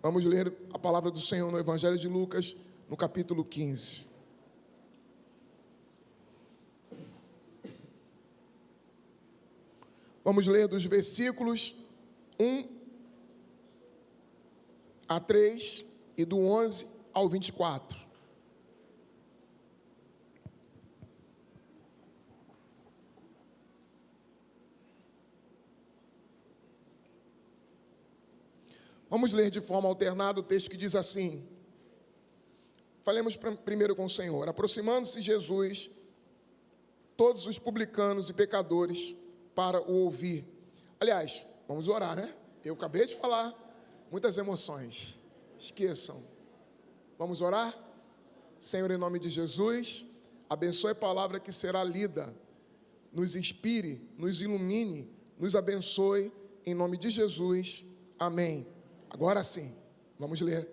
Vamos ler a palavra do Senhor no Evangelho de Lucas, no capítulo 15. Vamos ler dos versículos 1 a 3 e do 11 ao 24. Vamos ler de forma alternada o texto que diz assim. Falemos primeiro com o Senhor. Aproximando-se Jesus, todos os publicanos e pecadores, para o ouvir. Aliás, vamos orar, né? Eu acabei de falar, muitas emoções. Esqueçam. Vamos orar? Senhor, em nome de Jesus, abençoe a palavra que será lida. Nos inspire, nos ilumine, nos abençoe, em nome de Jesus. Amém. Agora sim, vamos ler.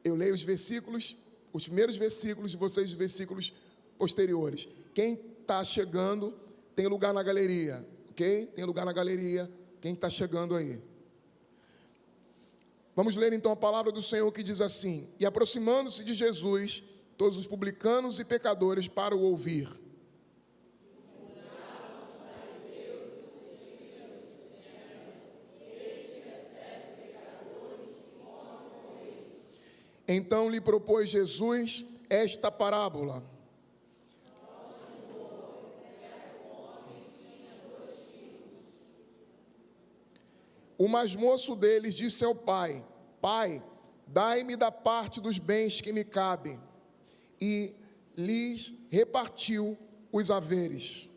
Eu leio os versículos, os primeiros versículos de vocês, os versículos posteriores. Quem está chegando, tem lugar na galeria, ok? Tem lugar na galeria, quem está chegando aí. Vamos ler então a palavra do Senhor que diz assim: E aproximando-se de Jesus, todos os publicanos e pecadores para o ouvir. Então lhe propôs Jesus esta parábola. O mais moço deles disse ao pai: Pai, dai-me da parte dos bens que me cabem. E lhes repartiu os haveres.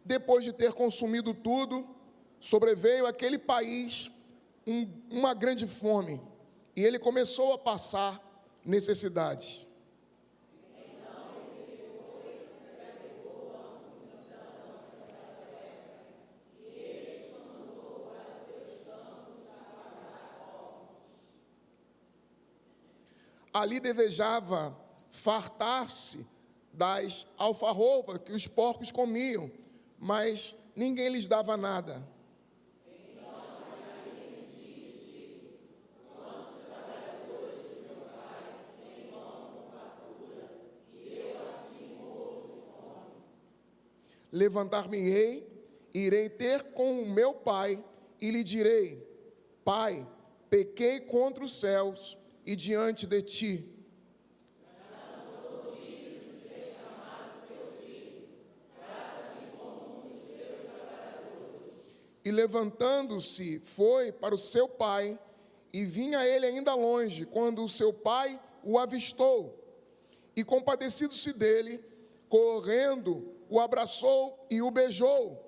Depois de ter consumido tudo, sobreveio àquele país uma grande fome, e ele começou a passar necessidades. Ali desejava fartar-se das alfarrobas que os porcos comiam, mas ninguém lhes dava nada. Levantar-me-ei, irei ter com o meu pai, e lhe direi: Pai, pequei contra os céus e diante de ti. E levantando-se, foi para o seu pai, e vinha ele ainda longe, quando o seu pai o avistou. E compadecido-se dele, correndo, o abraçou e o beijou.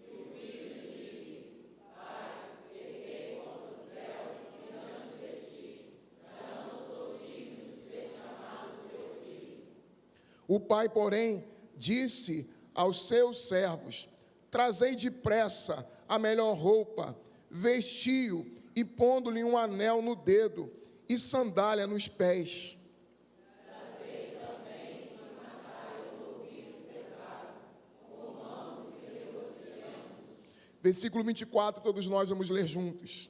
E o filho disse: Pai, pequei contra o céu e diante de ti, já não sou digno de ser chamado teu filho. O pai, porém, disse aos seus servos: Trazei depressa a melhor roupa, vestiu e pondo-lhe um anel no dedo e sandália nos pés. Trazei também uma navalha no ouvido cerrado, comamos e regozijemos. Versículo 24, todos nós vamos ler juntos.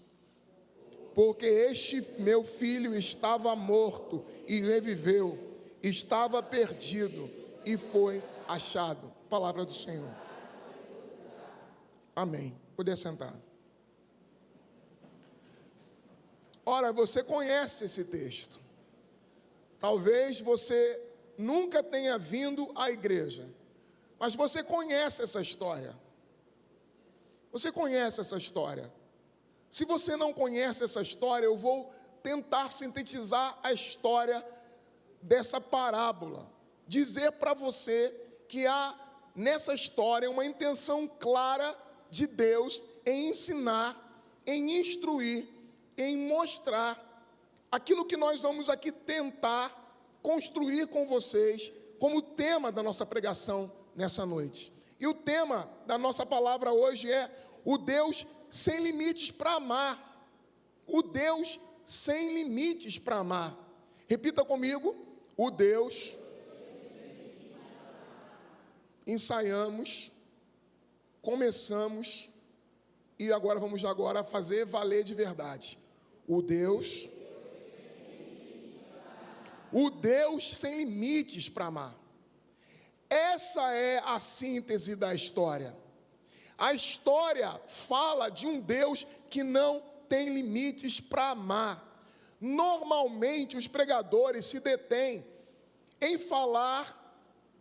Porque este meu filho estava morto e reviveu, estava perdido e foi achado. Palavra do Senhor. Amém. Poder sentar. Ora, você conhece esse texto. Talvez você nunca tenha vindo à igreja, mas você conhece essa história. Você conhece essa história. Se você não conhece essa história, eu vou tentar sintetizar a história dessa parábola. Dizer para você que há nessa história uma intenção clara de Deus em ensinar, em instruir, em mostrar aquilo que nós vamos aqui tentar construir com vocês como tema da nossa pregação nessa noite. E o tema da nossa palavra hoje é o Deus sem limites para amar. o Deus sem limites para amar. Repita comigo: o Deus. Ensaiamos, começamos e agora vamos fazer valer de verdade. O Deus sem limites para amar. Essa é a síntese da história. A história fala de um Deus que não tem limites para amar. Normalmente os pregadores se detêm em falar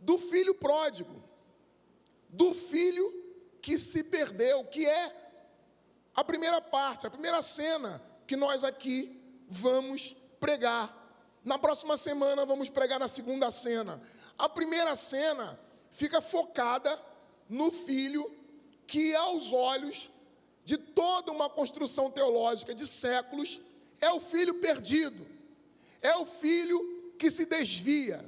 do filho pródigo, do filho que se perdeu, que é a primeira parte, a primeira cena que nós aqui vamos pregar. Na próxima semana vamos pregar na segunda cena. A primeira cena fica focada no filho que, aos olhos de toda uma construção teológica de séculos, é o filho perdido, é o filho que se desvia,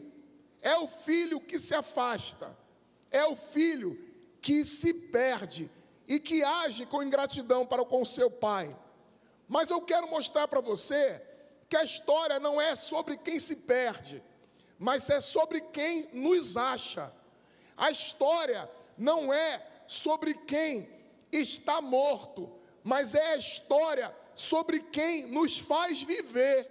é o filho que se afasta, é o filho que se perde e que age com ingratidão para com seu pai. Mas eu quero mostrar para você que a história não é sobre quem se perde, mas é sobre quem nos acha. A história não é sobre quem está morto, mas é a história sobre quem nos faz viver.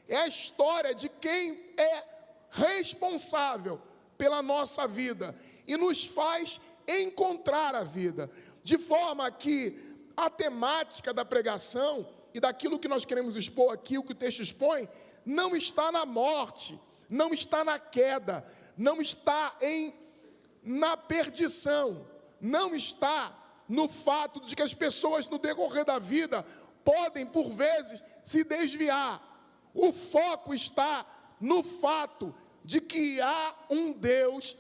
É a história de quem é responsável pela nossa vida e nos faz encontrar a vida. De forma que a temática da pregação e daquilo que nós queremos expor aqui, o que o texto expõe, não está na morte, não está na queda, não está na perdição, não está no fato de que as pessoas no decorrer da vida podem, por vezes, se desviar. O foco está no fato de que há um Deus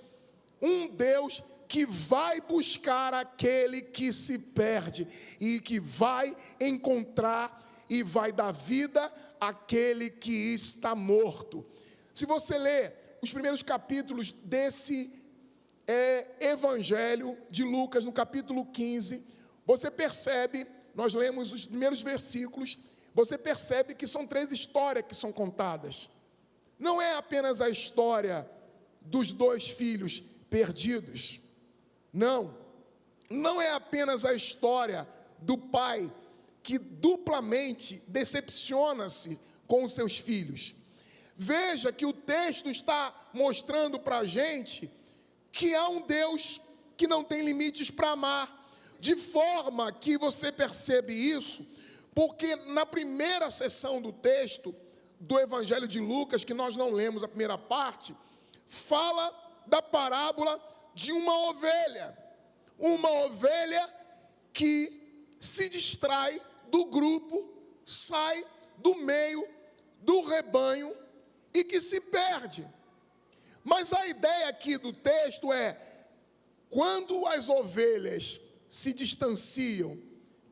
que vai buscar aquele que se perde e que vai encontrar e vai dar vida àquele que está morto. Se você ler os primeiros capítulos desse Evangelho de Lucas, no capítulo 15, você percebe, nós lemos os primeiros versículos, você percebe que são 3 histórias que são contadas. Não é apenas a história dos 2 filhos perdidos. Não é apenas a história do pai que duplamente decepciona-se com os seus filhos. Veja que o texto está mostrando para a gente que há um Deus que não tem limites para amar, de forma que você percebe isso, porque na primeira seção do texto do Evangelho de Lucas, que nós não lemos a primeira parte, fala da parábola de uma ovelha que se distrai do grupo, sai do meio do rebanho e que se perde. Mas a ideia aqui do texto é, quando as ovelhas se distanciam,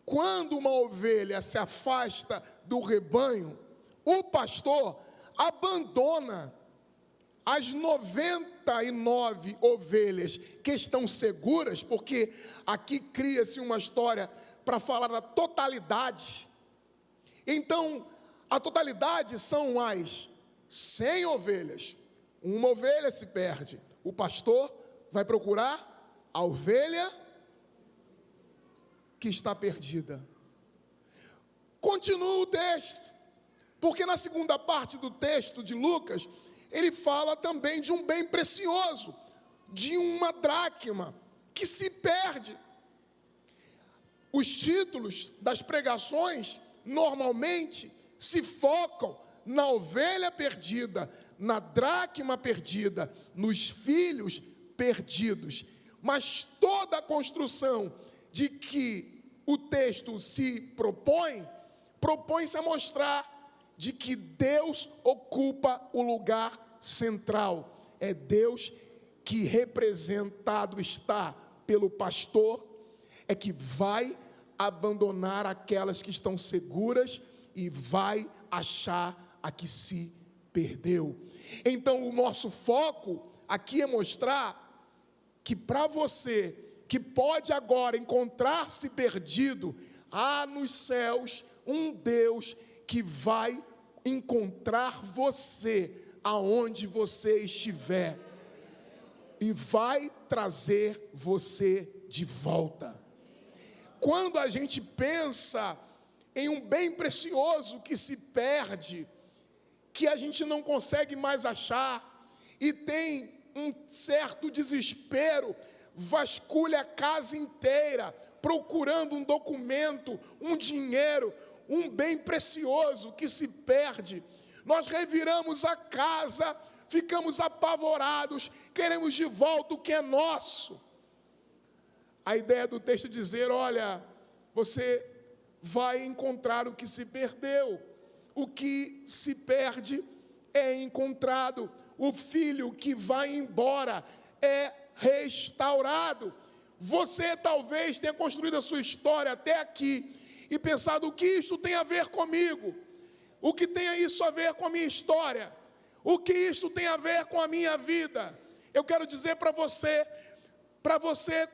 quando uma ovelha se afasta do rebanho, o pastor abandona as 99 ovelhas que estão seguras, porque aqui cria-se uma história para falar da totalidade. Então, a totalidade são as 100 ovelhas. Uma ovelha se perde. O pastor vai procurar a ovelha que está perdida. Continua o texto, porque na segunda parte do texto de Lucas, ele fala também de um bem precioso, de uma dracma que se perde. Os títulos das pregações normalmente se focam na ovelha perdida, na dracma perdida, nos filhos perdidos. Mas toda a construção de que o texto se propõe-se a mostrar de que Deus ocupa o lugar central. É Deus que, representado está pelo pastor, é que vai abandonar aquelas que estão seguras e vai achar a que se perdeu. Então, o nosso foco aqui é mostrar que para você, que pode agora encontrar-se perdido, há nos céus um Deus que vai encontrar você aonde você estiver e vai trazer você de volta. Quando a gente pensa em um bem precioso que se perde, que a gente não consegue mais achar, e tem um certo desespero, vasculha a casa inteira, procurando um documento, um dinheiro, um bem precioso que se perde. Nós reviramos a casa, ficamos apavorados, queremos de volta o que é nosso. A ideia do texto é dizer, olha, você vai encontrar o que se perdeu. O que se perde é encontrado. O filho que vai embora é restaurado. Você talvez tenha construído a sua história até aqui e pensado, o que isto tem a ver comigo? O que tem isso a ver com a minha história? O que isto tem a ver com a minha vida? Eu quero dizer para você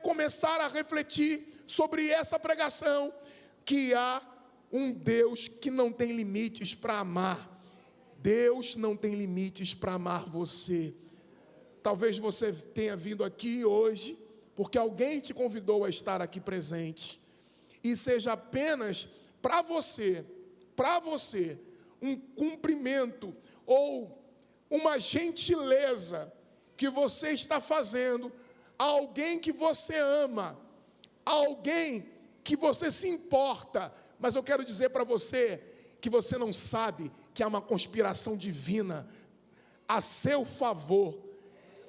começar a refletir sobre essa pregação, que há um Deus que não tem limites para amar. Deus não tem limites para amar você. Talvez você tenha vindo aqui hoje porque alguém te convidou a estar aqui presente, e seja apenas para você, um cumprimento ou uma gentileza que você está fazendo a alguém que você ama, a alguém que você se importa. Mas eu quero dizer para você que você não sabe que há uma conspiração divina a seu favor.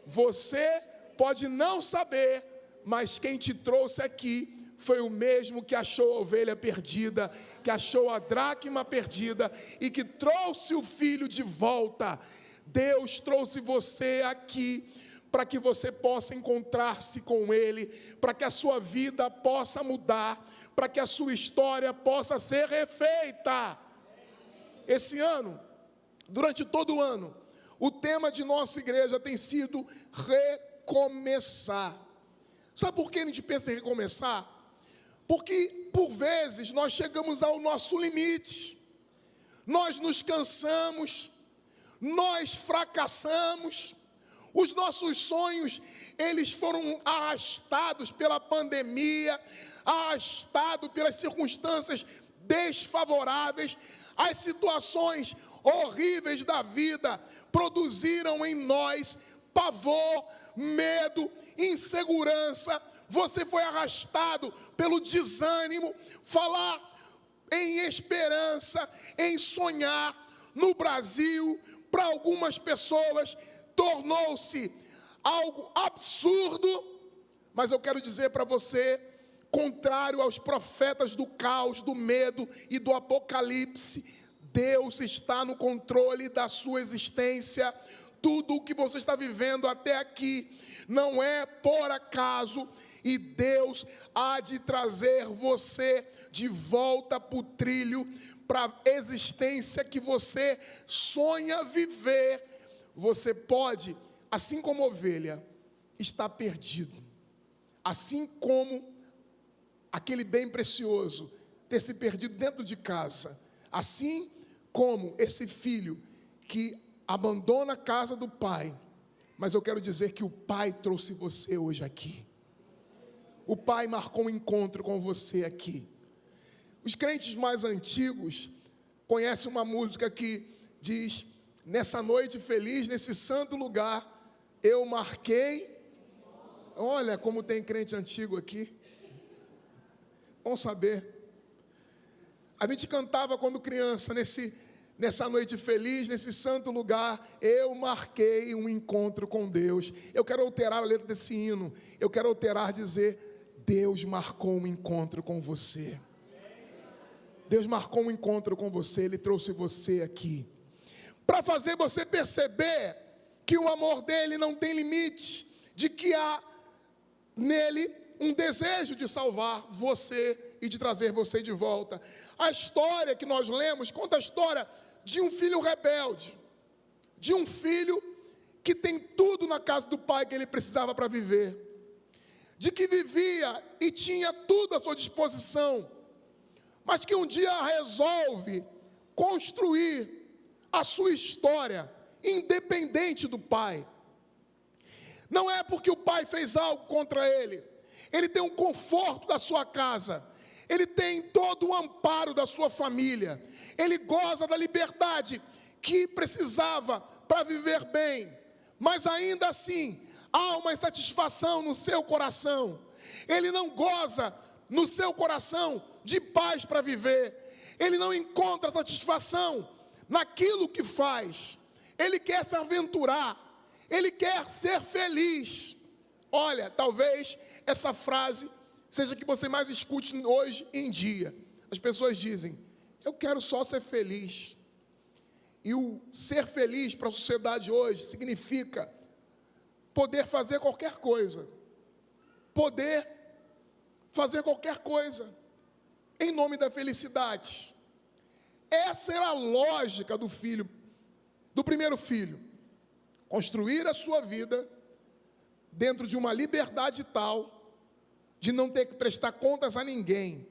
Você pode não saber, mas quem te trouxe aqui foi o mesmo que achou a ovelha perdida, que achou a dracma perdida e que trouxe o filho de volta. Deus trouxe você aqui para que você possa encontrar-se com Ele, para que a sua vida possa mudar, para que a sua história possa ser refeita. Esse ano, durante todo o ano, o tema de nossa igreja tem sido recomeçar. Sabe por que a gente pensa em recomeçar? Porque, por vezes, nós chegamos ao nosso limite, nós nos cansamos, nós fracassamos, os nossos sonhos, eles foram arrastados pela pandemia, arrastados pelas circunstâncias desfavoráveis, as situações horríveis da vida produziram em nós pavor, medo, insegurança. Você foi arrastado pelo desânimo. Falar em esperança, em sonhar no Brasil, para algumas pessoas tornou-se algo absurdo. Mas eu quero dizer para você, contrário aos profetas do caos, do medo e do apocalipse, Deus está no controle da sua existência. Tudo o que você está vivendo até aqui não é por acaso, e Deus há de trazer você de volta para o trilho, para a existência que você sonha viver. Você pode, assim como ovelha, estar perdido, assim como aquele bem precioso ter se perdido dentro de casa, assim como esse filho que abandona a casa do pai. Mas eu quero dizer que o pai trouxe você hoje aqui. O pai marcou um encontro com você aqui. Os crentes mais antigos conhecem uma música que diz: nessa noite feliz, nesse santo lugar, eu marquei. Olha como tem crente antigo aqui. Bom saber. A gente cantava quando criança, nessa noite feliz, nesse santo lugar, eu marquei um encontro com Deus. Eu quero alterar a letra desse hino. Eu quero alterar, dizer: Deus marcou um encontro com você. Deus marcou um encontro com você. Ele trouxe você aqui para fazer você perceber que o amor dele não tem limite, de que há nele um desejo de salvar você e de trazer você de volta. A história que nós lemos conta a história de um filho rebelde, de um filho que tem tudo na casa do pai que ele precisava para viver, de que vivia e tinha tudo à sua disposição, mas que um dia resolve construir a sua história independente do pai. Não é porque o pai fez algo contra ele. Ele tem o conforto da sua casa. Ele tem todo o amparo da sua família. Ele goza da liberdade que precisava para viver bem. Mas ainda assim, há uma insatisfação no seu coração. Ele não goza no seu coração de paz para viver. Ele não encontra satisfação naquilo que faz. Ele quer se aventurar. Ele quer ser feliz. Olha, talvez essa frase seja a que você mais escute hoje em dia. As pessoas dizem, eu quero só ser feliz. E o ser feliz para a sociedade hoje significa poder fazer qualquer coisa. Poder fazer qualquer coisa em nome da felicidade. Essa era a lógica do filho, do primeiro filho. Construir a sua vida dentro de uma liberdade tal de não ter que prestar contas a ninguém,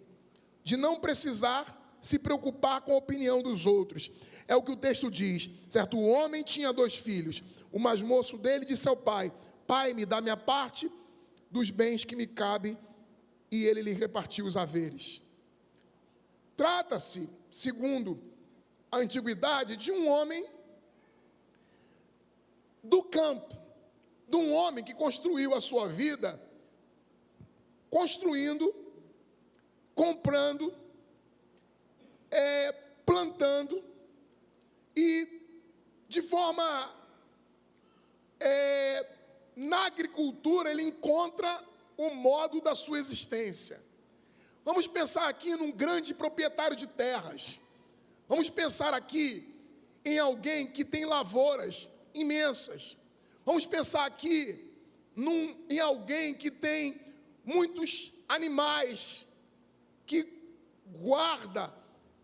de não precisar se preocupar com a opinião dos outros. É o que o texto diz. Certo homem tinha 2 filhos. O mais moço dele disse ao pai, pai, me dá minha parte dos bens que me cabem, e ele lhe repartiu os haveres. Trata-se, segundo a antiguidade, de um homem do campo, de um homem que construiu a sua vida construindo, comprando, plantando, e de forma, na agricultura, ele encontra o modo da sua existência. Vamos pensar aqui num grande proprietário de terras. Vamos pensar aqui em alguém que tem lavouras imensas. Vamos pensar aqui em alguém que tem muitos animais, que guarda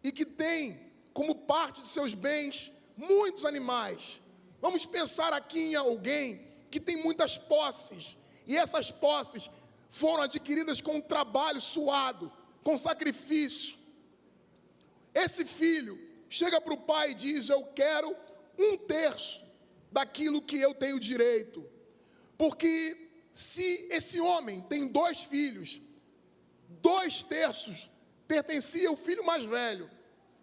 e que tem como parte de seus bens muitos animais. Vamos pensar aqui em alguém que tem muitas posses, e essas posses foram adquiridas com trabalho suado, com sacrifício. Esse filho chega para o pai e diz, eu quero 1/3 daquilo que eu tenho direito. Porque se esse homem tem 2 filhos, 2/3 pertencia ao filho mais velho,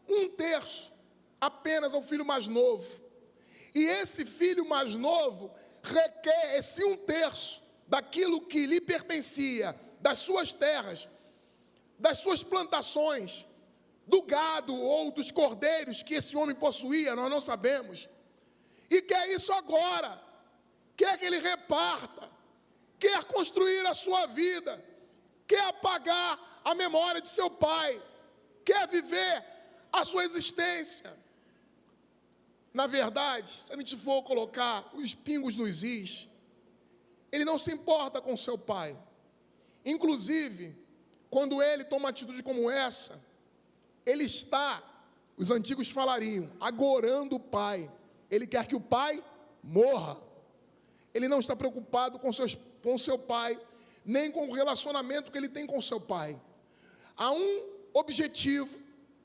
1/3 apenas ao filho mais novo. E esse filho mais novo requer esse 1/3 daquilo que lhe pertencia, das suas terras, das suas plantações, do gado ou dos cordeiros que esse homem possuía, nós não sabemos. E quer isso agora, quer que ele reparta, quer construir a sua vida, quer apagar a memória de seu pai, quer viver a sua existência. Na verdade, se a gente for colocar os pingos nos is, ele não se importa com seu pai. Inclusive, quando ele toma uma atitude como essa, ele está, os antigos falariam, agorando o pai. Ele quer que o pai morra. Ele não está preocupado com seu pai, nem com o relacionamento que ele tem com seu pai. Há um objetivo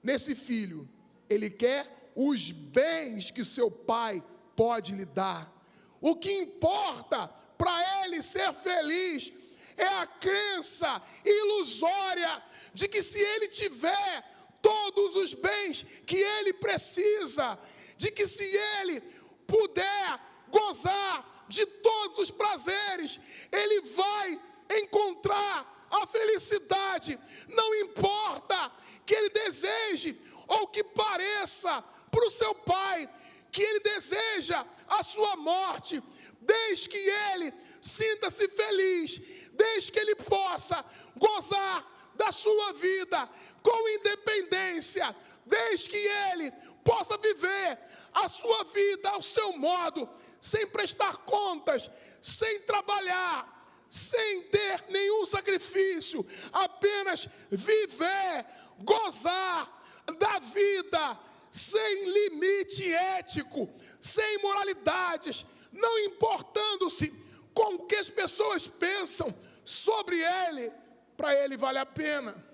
nesse filho. Ele quer os bens que seu pai pode lhe dar. O que importa para ele ser feliz é a crença ilusória de que se ele tiver todos os bens que ele precisa, de que se ele puder gozar de todos os prazeres, ele vai encontrar a felicidade. Não importa que ele deseje ou que pareça para o seu pai que ele deseja a sua morte, desde que ele sinta-se feliz, desde que ele possa gozar da sua vida com independência, desde que ele possa viver a sua vida ao seu modo, sem prestar contas, sem trabalhar, sem ter nenhum sacrifício, apenas viver, gozar da vida, sem limite ético, sem moralidades, não importando-se com o que as pessoas pensam sobre ele, para ele vale a pena.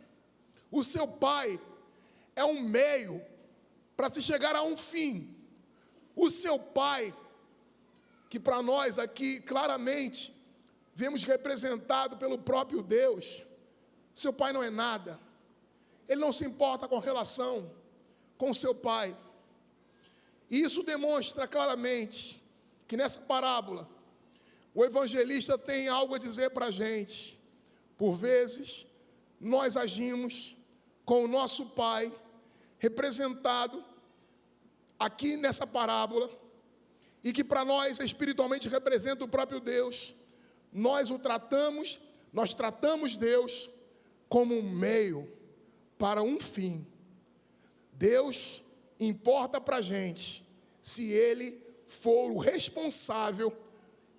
O seu pai é um meio para se chegar a um fim. O seu pai, que para nós aqui claramente vemos representado pelo próprio Deus, seu pai não é nada. Ele não se importa com a relação com seu pai. E isso demonstra claramente que nessa parábola o evangelista tem algo a dizer para a gente. Por vezes, nós agimos com o nosso pai, representado aqui nessa parábola, e que para nós espiritualmente representa o próprio Deus. Nós tratamos Deus como um meio para um fim. Deus importa para a gente se Ele for o responsável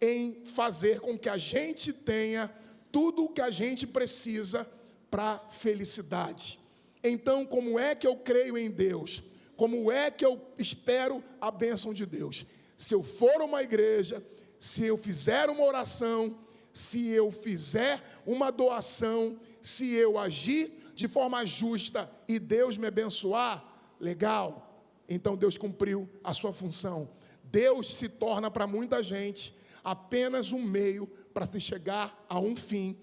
em fazer com que a gente tenha tudo o que a gente precisa para a felicidade. Então, como é que eu creio em Deus? Como é que eu espero a bênção de Deus? Se eu for a uma igreja, se eu fizer uma oração, se eu fizer uma doação, se eu agir de forma justa e Deus me abençoar, legal, então Deus cumpriu a sua função. Deus se torna para muita gente apenas um meio para se chegar a um fim.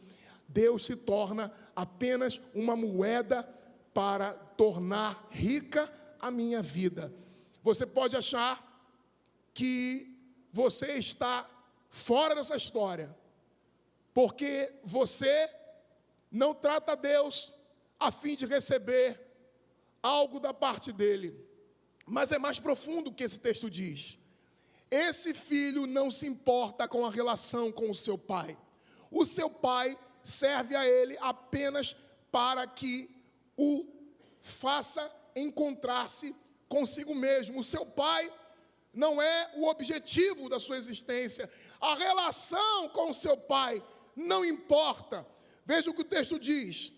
Deus se torna apenas uma moeda para tornar rica a minha vida. Você pode achar que você está fora dessa história, porque você não trata Deus a fim de receber algo da parte dele. Mas é mais profundo que esse texto diz. Esse filho não se importa com a relação com o seu pai. O seu pai serve a ele apenas para que o faça encontrar-se consigo mesmo. O seu pai não é o objetivo da sua existência. A relação com o seu pai não importa. Veja o que o texto diz.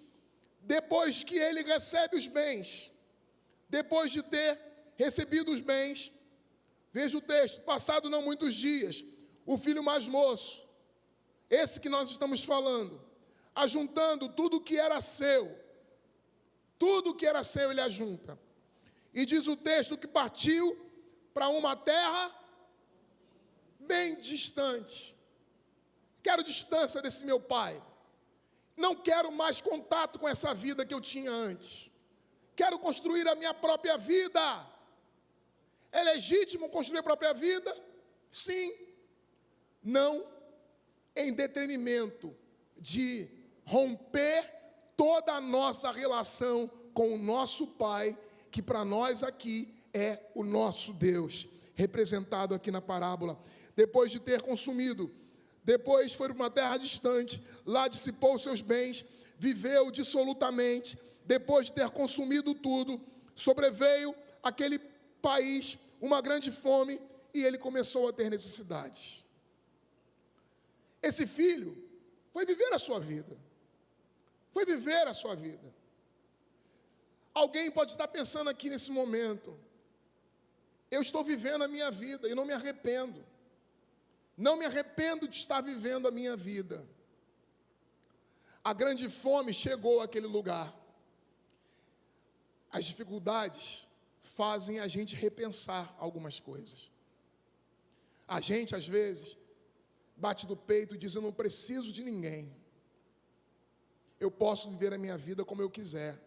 Depois que ele recebe os bens, depois de ter recebido os bens, veja o texto, passado não muitos dias, o filho mais moço, esse que nós estamos falando, ajuntando tudo que era seu ele ajunta. E diz o texto que partiu para uma terra bem distante. Quero distância desse meu pai. Não quero mais contato com essa vida que eu tinha antes. Quero construir a minha própria vida. É legítimo construir a própria vida? Sim. Não em detrimento de romper toda a nossa relação com o nosso Pai, que para nós aqui é o nosso Deus, representado aqui na parábola. Depois de ter consumido, depois foi para uma terra distante, lá dissipou os seus bens, viveu dissolutamente. Depois de ter consumido tudo, sobreveio aquele país uma grande fome e ele começou a ter necessidades. Esse filho foi viver a sua vida. Foi viver a sua vida. Alguém pode estar pensando aqui nesse momento, eu estou vivendo a minha vida e não me arrependo. Não me arrependo de estar vivendo a minha vida. A grande fome chegou àquele lugar. As dificuldades fazem a gente repensar algumas coisas. A gente, às vezes, bate do peito e diz, eu não preciso de ninguém. Eu posso viver a minha vida como eu quiser.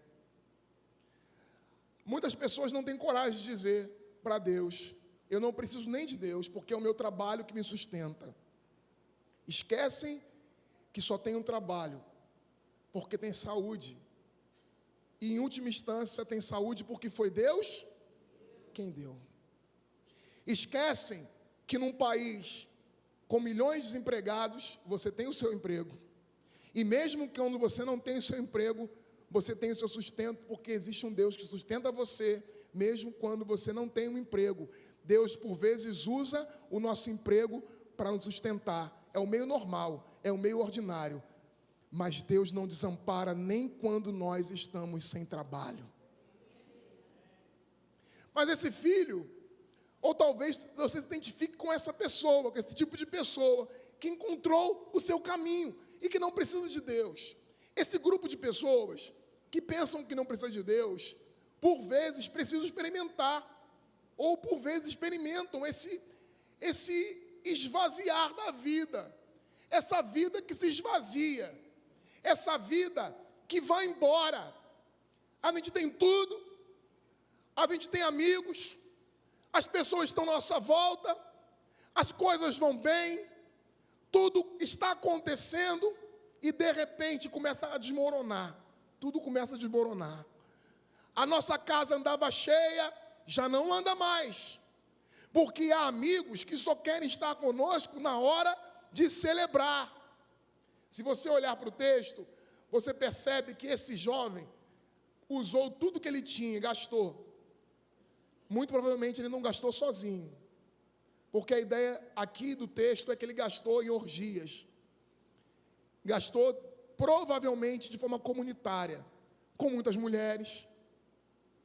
Muitas pessoas não têm coragem de dizer para Deus, eu não preciso nem de Deus, porque é o meu trabalho que me sustenta. Esquecem que só tem um trabalho, porque tem saúde. E, em última instância, tem saúde porque foi Deus quem deu. Esquecem que num país com milhões de desempregados, você tem o seu emprego. E mesmo quando você não tem o seu emprego, você tem o seu sustento, porque existe um Deus que sustenta você, mesmo quando você não tem um emprego. Deus, por vezes, usa o nosso emprego para nos sustentar. É o meio normal, é o meio ordinário. Mas Deus não desampara nem quando nós estamos sem trabalho. Mas esse filho, ou talvez você se identifique com essa pessoa, com esse tipo de pessoa, que encontrou o seu caminho e que não precisa de Deus. Esse grupo de pessoas que pensam que não precisa de Deus, por vezes precisam experimentar, ou por vezes experimentam esse esvaziar da vida, essa vida que se esvazia, essa vida que vai embora. A gente tem tudo, a gente tem amigos, as pessoas estão à nossa volta, as coisas vão bem, tudo está acontecendo e de repente começa a desmoronar, tudo começa a desmoronar. A nossa casa andava cheia, já não anda mais, porque há amigos que só querem estar conosco na hora de celebrar. Se você olhar para o texto, você percebe que esse jovem usou tudo que ele tinha e gastou. Muito provavelmente ele não gastou sozinho, porque a ideia aqui do texto é que ele gastou em orgias. Gastou provavelmente de forma comunitária, com muitas mulheres,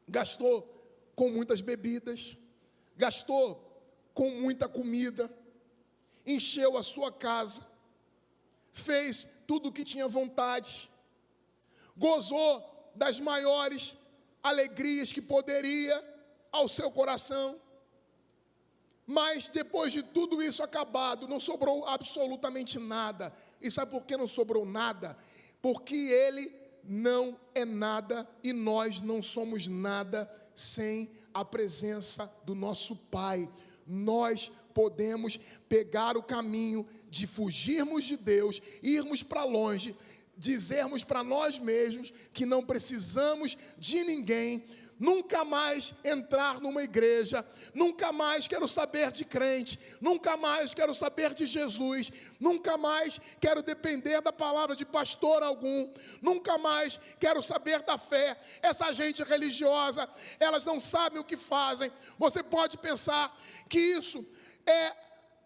gastou com muitas bebidas, gastou com muita comida, encheu a sua casa, fez tudo o que tinha vontade, gozou das maiores alegrias que poderia ao seu coração, mas depois de tudo isso acabado, não sobrou absolutamente nada. E sabe por que não sobrou nada? Porque ele não é nada e nós não somos nada sem a presença do nosso Pai. Nós podemos pegar o caminho de fugirmos de Deus, irmos para longe, dizermos para nós mesmos que não precisamos de ninguém, nunca mais entrar numa igreja, nunca mais quero saber de crente, nunca mais quero saber de Jesus, nunca mais quero depender da palavra de pastor algum, nunca mais quero saber da fé. Essa gente religiosa, elas não sabem o que fazem. Você pode pensar que isso é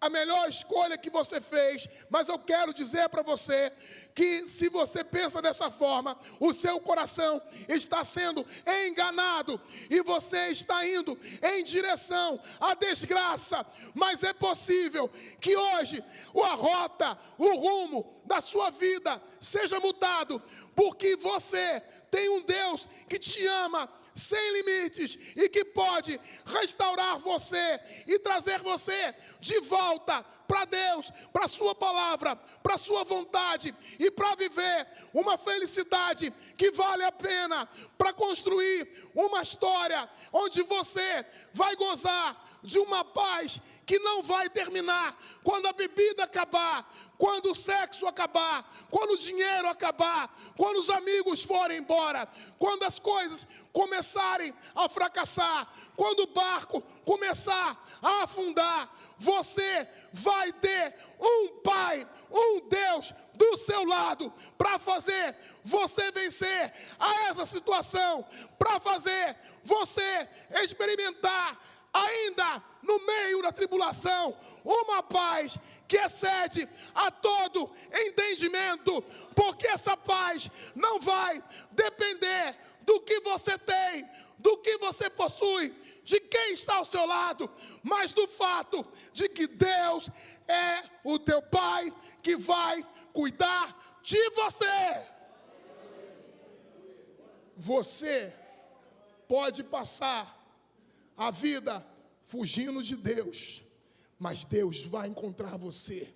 a melhor escolha que você fez, mas eu quero dizer para você que se você pensa dessa forma, o seu coração está sendo enganado e você está indo em direção à desgraça. Mas é possível que hoje a rota, o rumo da sua vida seja mudado, porque você tem um Deus que te ama sem limites e que pode restaurar você e trazer você de volta para Deus, para a sua palavra, para a sua vontade e para viver uma felicidade que vale a pena, para construir uma história onde você vai gozar de uma paz que não vai terminar quando a bebida acabar, quando o sexo acabar, quando o dinheiro acabar, quando os amigos forem embora, quando as coisas começarem a fracassar, quando o barco começar a afundar, você vai ter um Pai, um Deus do seu lado para fazer você vencer a essa situação, para fazer você experimentar ainda no meio da tribulação uma paz que excede a todo entendimento, porque essa paz não vai depender do que você tem, do que você possui, de quem está ao seu lado, mas do fato de que Deus é o teu Pai que vai cuidar de você. Você pode passar a vida fugindo de Deus, mas Deus vai encontrar você.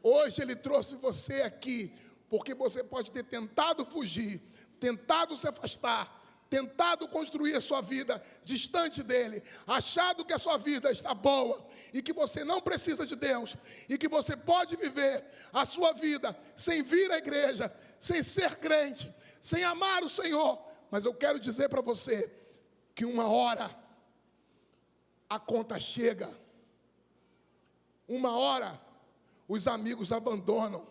Hoje Ele trouxe você aqui, porque você pode ter tentado fugir, tentado se afastar, tentado construir a sua vida distante dEle, achado que a sua vida está boa e que você não precisa de Deus e que você pode viver a sua vida sem vir à igreja, sem ser crente, sem amar o Senhor. Mas eu quero dizer para você que uma hora a conta chega, uma hora os amigos abandonam,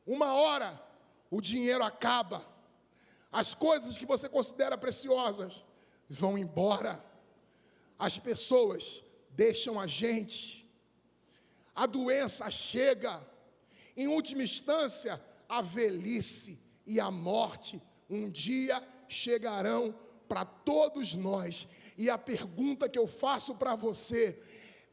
uma hora o dinheiro acaba, as coisas que você considera preciosas vão embora, as pessoas deixam a gente, a doença chega, em última instância, a velhice e a morte um dia chegarão para todos nós. E a pergunta que eu faço para você: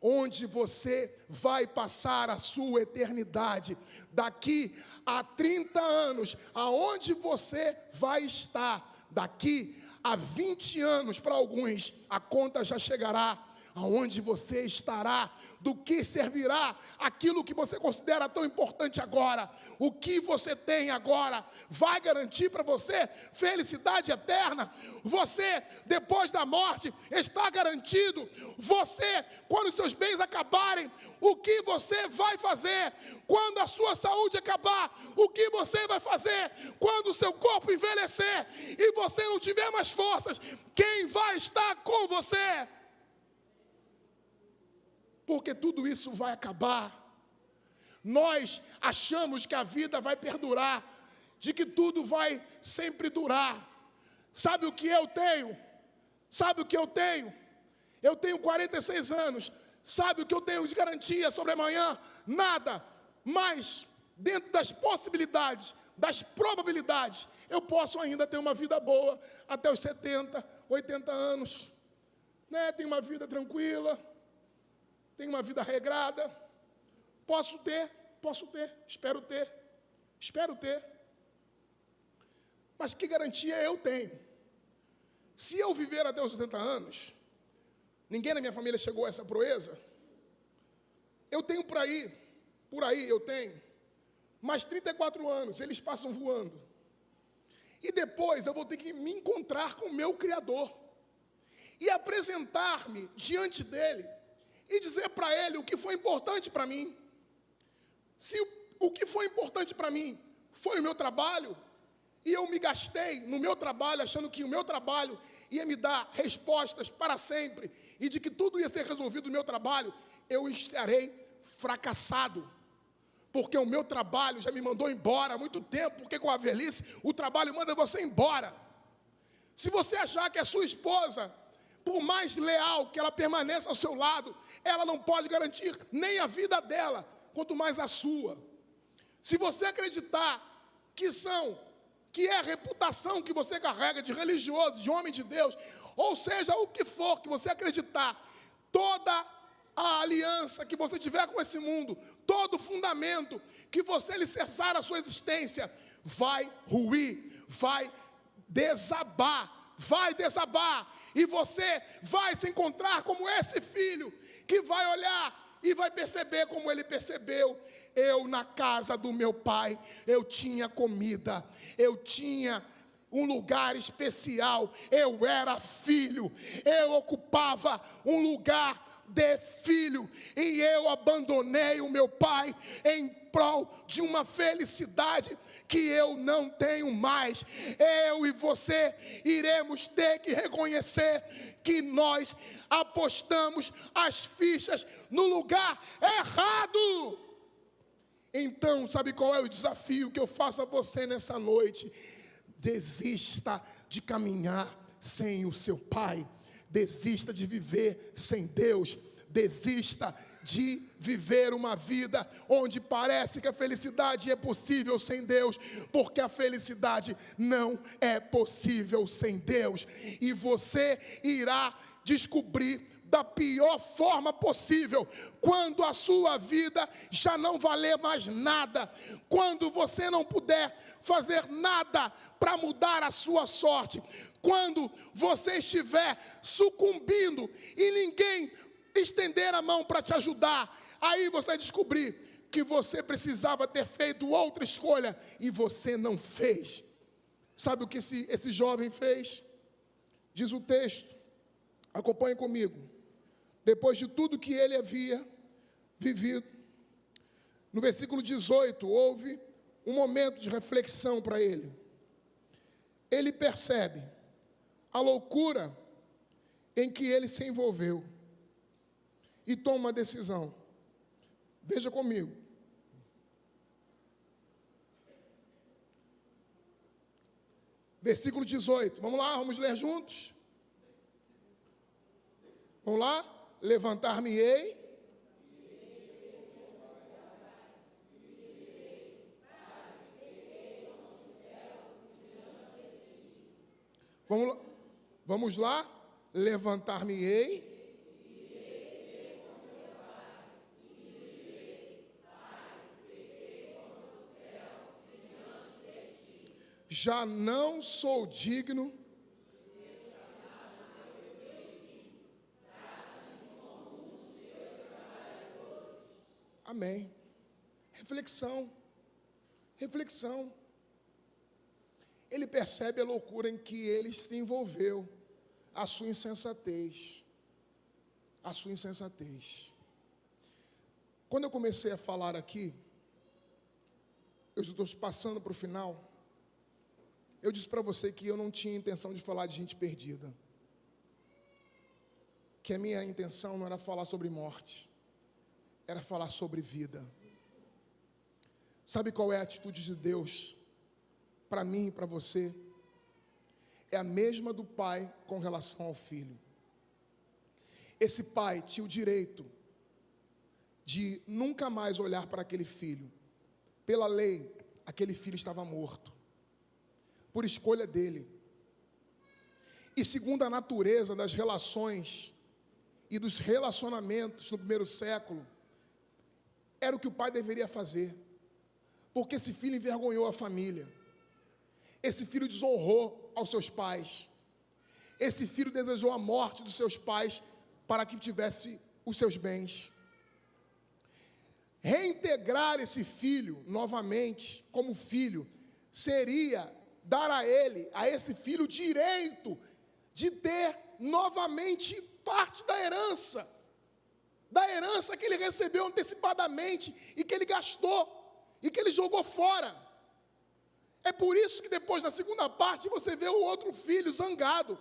onde você vai passar a sua eternidade? Daqui a 30 anos, aonde você vai estar? Daqui há 20 anos, para alguns, a conta já chegará. Aonde você estará, do que servirá aquilo que você considera tão importante agora. O que você tem agora vai garantir para você felicidade eterna. Você, depois da morte, está garantido. Você, quando seus bens acabarem, o que você vai fazer? Quando a sua saúde acabar, o que você vai fazer? Quando o seu corpo envelhecer e você não tiver mais forças, quem vai estar com você? Porque tudo isso vai acabar. Nós achamos que a vida vai perdurar, de que tudo vai sempre durar. Sabe o que eu tenho? Sabe o que eu tenho? Eu tenho 46 anos. Sabe o que eu tenho de garantia sobre amanhã? Nada. Mas, dentro das possibilidades, das probabilidades, eu posso ainda ter uma vida boa até os 70, 80 anos. Né? Tenho uma vida tranquila. Tenho uma vida regrada, posso ter, espero ter. Mas que garantia eu tenho? Se eu viver até os 80 anos, ninguém na minha família chegou a essa proeza, eu tenho por aí eu tenho, mais 34 anos, eles passam voando. E depois eu vou ter que me encontrar com o meu Criador e apresentar-me diante dele, e dizer para ele o que foi importante para mim. Se o que foi importante para mim foi o meu trabalho, e eu me gastei no meu trabalho, achando que o meu trabalho ia me dar respostas para sempre, e de que tudo ia ser resolvido no meu trabalho, eu estarei fracassado. Porque o meu trabalho já me mandou embora há muito tempo, porque com a velhice o trabalho manda você embora. Se você achar que a sua esposa, por mais leal que ela permaneça ao seu lado, ela não pode garantir nem a vida dela, quanto mais a sua. Se você acreditar que é a reputação que você carrega de religioso, de homem de Deus, ou seja, o que for que você acreditar, toda a aliança que você tiver com esse mundo, todo o fundamento que você alicerçar a sua existência, vai ruir, vai desabar, e você vai se encontrar como esse filho, que vai olhar e vai perceber como ele percebeu. Eu, na casa do meu pai, eu tinha comida, eu tinha um lugar especial, eu era filho, eu ocupava um lugar de filho, e eu abandonei o meu pai em prol de uma felicidade que eu não tenho mais. Eu e você iremos ter que reconhecer que nós apostamos as fichas no lugar errado. Então, sabe qual é o desafio que eu faço a você nessa noite? Desista de caminhar sem o seu pai. Desista de viver sem Deus. Desista de viver uma vida onde parece que a felicidade é possível sem Deus, porque a felicidade não é possível sem Deus. E você irá descobrir da pior forma possível, quando a sua vida já não valer mais nada, quando você não puder fazer nada para mudar a sua sorte, quando você estiver sucumbindo e ninguém estender a mão para te ajudar, aí você vai descobrir que você precisava ter feito outra escolha e você não fez. Sabe o que esse jovem fez? Diz o texto, acompanhe comigo. Depois de tudo que ele havia vivido, no versículo 18, houve um momento de reflexão para ele. Ele percebe a loucura em que ele se envolveu e toma uma decisão. Veja comigo. Versículo 18. Vamos lá, vamos ler juntos? Vamos lá? Levantar-me-ei. Vamos lá? Levantar-me-ei. Já não sou digno Amém. Reflexão. Reflexão. Ele percebe a loucura em que ele se envolveu, a sua insensatez. A sua insensatez. Quando eu comecei a falar aqui, eu estou passando para o final, eu disse para você que eu não tinha intenção de falar de gente perdida. Que a minha intenção não era falar sobre morte, era falar sobre vida. Sabe qual é a atitude de Deus para mim e para você? É a mesma do pai com relação ao filho. Esse pai tinha o direito de nunca mais olhar para aquele filho. Pela lei, aquele filho estava morto, por escolha dele. E segundo a natureza das relações e dos relacionamentos no primeiro século, era o que o pai deveria fazer, porque esse filho envergonhou a família, esse filho desonrou aos seus pais, esse filho desejou a morte dos seus pais para que tivesse os seus bens. Reintegrar esse filho novamente como filho seria dar a ele, a esse filho, o direito de ter novamente parte da herança que ele recebeu antecipadamente e que ele gastou e que ele jogou fora. É por isso que depois da segunda parte você vê o outro filho zangado,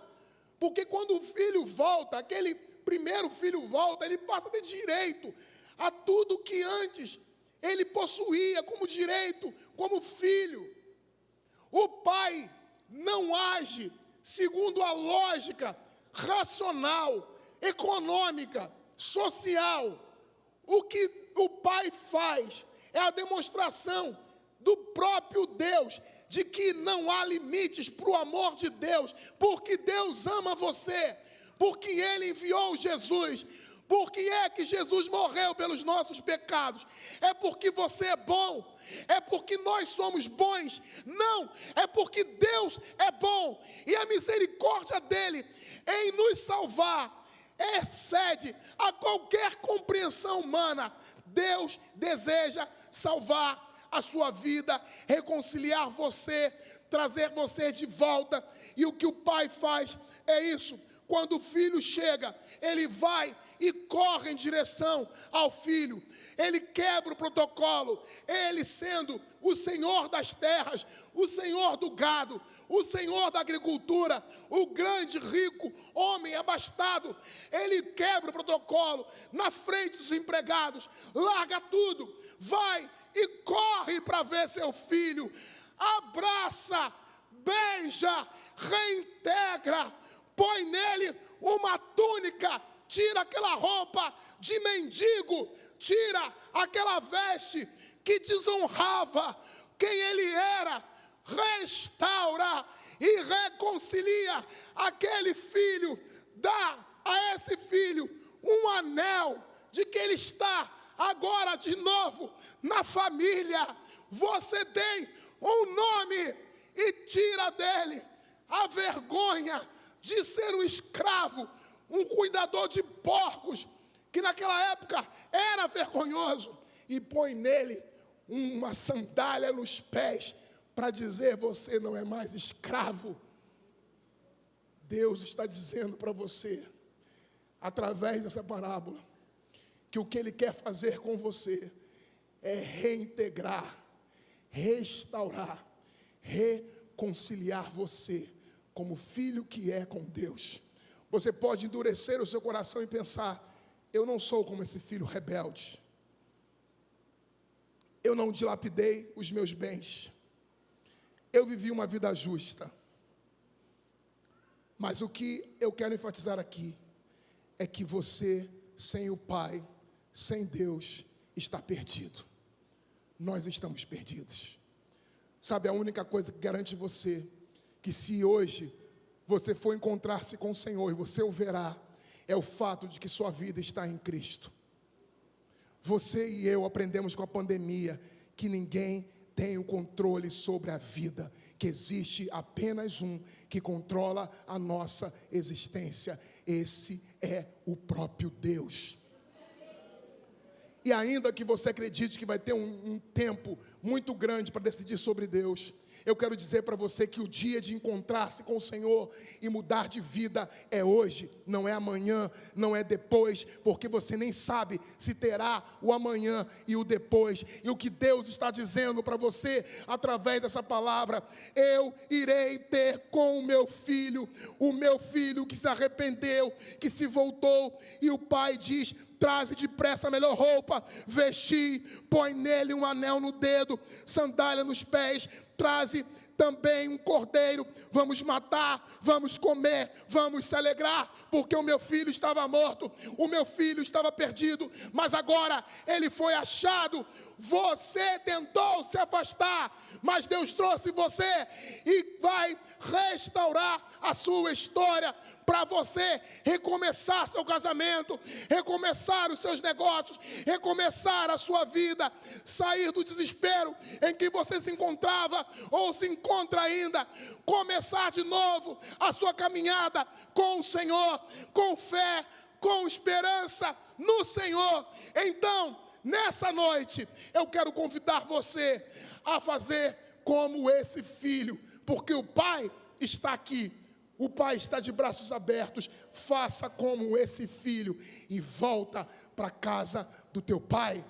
porque quando o filho volta, aquele primeiro filho volta, ele passa a ter direito a tudo que antes ele possuía como direito, como filho. O pai não age segundo a lógica racional, econômica, social. O que o pai faz é a demonstração do próprio Deus, de que não há limites para o amor de Deus, porque Deus ama você, porque Ele enviou Jesus. Por que é que Jesus morreu pelos nossos pecados? É porque você é bom? É porque nós somos bons? Não, é porque Deus é bom, e a misericórdia dEle em nos salvar excede a qualquer compreensão humana. Deus deseja salvar a sua vida, reconciliar você, trazer você de volta, e o que o pai faz é isso. Quando o filho chega, ele vai e corre em direção ao filho. Ele quebra o protocolo, ele sendo o senhor das terras, o senhor do gado, o senhor da agricultura, o grande, rico, homem abastado. Ele quebra o protocolo na frente dos empregados, larga tudo, vai e corre para ver seu filho, abraça, beija, reintegra, põe nele uma túnica, tira aquela roupa de mendigo, tira aquela veste que desonrava quem ele era, restaura e reconcilia aquele filho, dá a esse filho um anel de que ele está agora de novo na família. Você tem um nome e tira dele a vergonha de ser um escravo, um cuidador de porcos, que naquela época era vergonhoso, e põe nele uma sandália nos pés para dizer: você não é mais escravo. Deus está dizendo para você, através dessa parábola, que o que Ele quer fazer com você é reintegrar, restaurar, reconciliar você como filho que é com Deus. Você pode endurecer o seu coração e pensar: eu não sou como esse filho rebelde, eu não dilapidei os meus bens, eu vivi uma vida justa. Mas o que eu quero enfatizar aqui é que você, sem o Pai, sem Deus, está perdido. Nós estamos perdidos. Sabe, a única coisa que garante você que, se hoje você for encontrar-se com o Senhor e você o verá, é o fato de que sua vida está em Cristo. Você e eu aprendemos com a pandemia que ninguém tem o controle sobre a vida, que existe apenas um que controla a nossa existência. Esse é o próprio Deus. E ainda que você acredite que vai ter um tempo muito grande para decidir sobre Deus, eu quero dizer para você que o dia de encontrar-se com o Senhor e mudar de vida é hoje, não é amanhã, não é depois, porque você nem sabe se terá o amanhã e o depois. E o que Deus está dizendo para você através dessa palavra: eu irei ter com o meu filho que se arrependeu, que se voltou. E o pai diz: traze depressa a melhor roupa, vestir, põe nele um anel no dedo, sandália nos pés, traze também um cordeiro, vamos matar, vamos comer, vamos se alegrar, porque o meu filho estava morto, o meu filho estava perdido, mas agora ele foi achado. Você tentou se afastar, mas Deus trouxe você e vai restaurar a sua história, para você recomeçar seu casamento, recomeçar os seus negócios, recomeçar a sua vida, sair do desespero em que você se encontrava ou se encontra ainda, começar de novo a sua caminhada com o Senhor, com fé, com esperança no Senhor. Então, nessa noite, eu quero convidar você a fazer como esse filho, porque o Pai está aqui. O Pai está de braços abertos. Faça como esse filho e volta para a casa do teu Pai.